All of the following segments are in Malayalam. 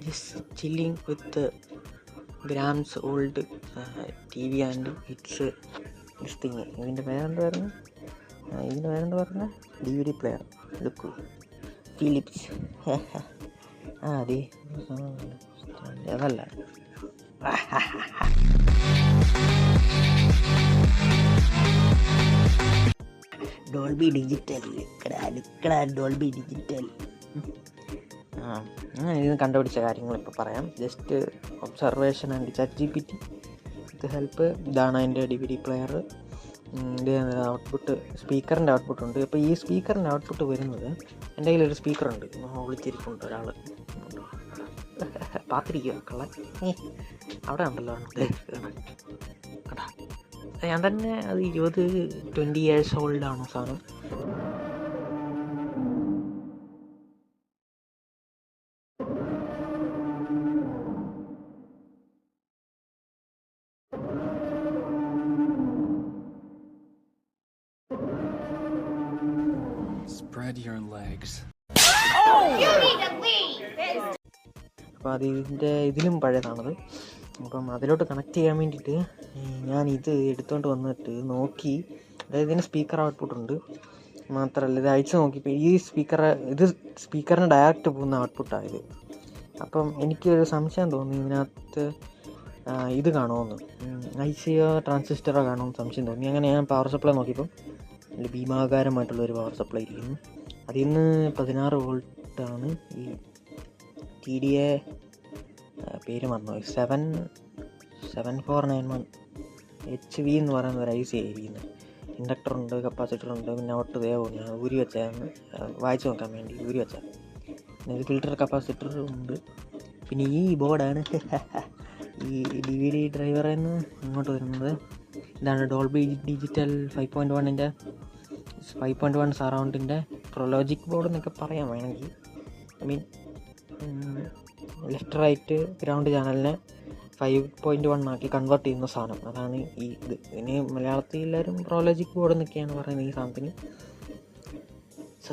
just chilling with Graham's old TV and its this thing. ഇതിൻ്റെ പേരെന്താ പറഞ്ഞ DVD പ്ലെയർ എടുക്കൂ ഫിലിപ്സ്. അതെ അതല്ല ഡോൾബി ഡിജിറ്റൽ. Dolby digital. ഇത് കണ്ടുപിടിച്ച കാര്യങ്ങൾ ഇപ്പോൾ പറയാം. ജസ്റ്റ് ഒബ്സർവേഷൻ ആൻഡ് ChatGPT ഇത് ഹെൽപ്പ്. ഇതാണ് അതിൻ്റെ DVD പ്ലെയർ. ഇത് ഔട്ട്പുട്ട്, സ്പീക്കറിൻ്റെ ഔട്ട്പുട്ട് ഉണ്ട്. ഇപ്പോൾ ഈ സ്പീക്കറിൻ്റെ ഔട്ട്പുട്ട് വരുന്നത് എൻ്റെ കയ്യിലൊരു സ്പീക്കറുണ്ട്, വിളിച്ചിരിക്കുന്നുണ്ട് ഒരാൾ പാത്തിരിക്കുക കള്ളൻ. അവിടെ ഉണ്ടല്ലോ അടാ, ഞാൻ തന്നെ അത് 20 years ഓൾഡാണ് സാധനം. Spread your legs. You need to leave. അപ്പോൾ ഇതിലും പഴയതാണത്. അപ്പം അതിലോട്ട് കണക്ട് ചെയ്യാൻ വേണ്ടിയിട്ട് ഞാൻ ഇത് എടുത്തുകൊണ്ട് വന്നിട്ട് നോക്കി. അതായത് ഇതിന് സ്പീക്കർ ഔട്ട്പുട്ട് ഉണ്ട്. മാത്രമല്ല ഇത് അയച്ചു നോക്കിയപ്പോൾ ഈ സ്പീക്കറിന് ഡയറക്റ്റ് പോകുന്ന ഔട്ട്പുട്ടായത്. അപ്പം എനിക്കൊരു സംശയം തോന്നി, ഇതിനകത്ത് ഇത് കാണുമെന്ന്, ICO ട്രാൻസിസ്റ്ററോ കാണുമെന്ന് സംശയം തോന്നി. അങ്ങനെ ഞാൻ പവർ സപ്ലൈ നോക്കിയപ്പം അതിൽ ഭീമാകാരമായിട്ടുള്ളൊരു പവർ സപ്ലൈ ഇരിക്കുന്നു. അതിൽ നിന്ന് 16 വോൾട്ടാണ് ഈ TDA പേര് മറന്നു, 7491 HV എന്ന് പറയുന്ന ഒരു IC ആയിരിക്കുന്നത്. ഇൻഡക്ടറുണ്ട്, കപ്പാസിറ്ററുണ്ട്, പിന്നെ ഔട്ട് ഞാൻ ഊരി വെച്ചായിരുന്നു വായിച്ചു നോക്കാൻ വേണ്ടി ഊരി വെച്ചാൽ. പിന്നെ ഇത് ഫിൽറ്റർ കപ്പാസിറ്റർ ഉണ്ട്. പിന്നെ ഈ ബോർഡാണ് ഈ DVD ഡ്രൈവറിൽ നിന്ന് ഇങ്ങോട്ട് വരുന്നത്. ഇതാണ് ഡോൾബി ഡിജിറ്റൽ 5.1 സറൗണ്ടിൻ്റെ പ്രൊലോജിക് ബോർഡ് എന്നൊക്കെ പറയാൻ വേണമെങ്കിൽ. I mean left right ground ചാനലിനെ 5.1 ആക്കി കൺവേർട്ട് ചെയ്യുന്ന സാധനം. അതാണ് ഈ ഇത്. ഇനി മലയാളത്തിൽ എല്ലാവരും പ്രൊലോജിക് ബോർഡ് എന്നൊക്കെയാണ് പറയുന്നത് ഈ സാധനത്തിന്. സോ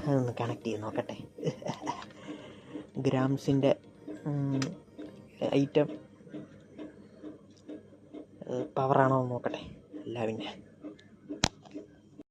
അതൊന്ന് കണക്ട് ചെയ്ത് നോക്കട്ടെ. ഗ്രാംസിൻ്റെ ഐറ്റം പവറാണോ എന്ന് നോക്കട്ടെ. അല്ല പിന്നെ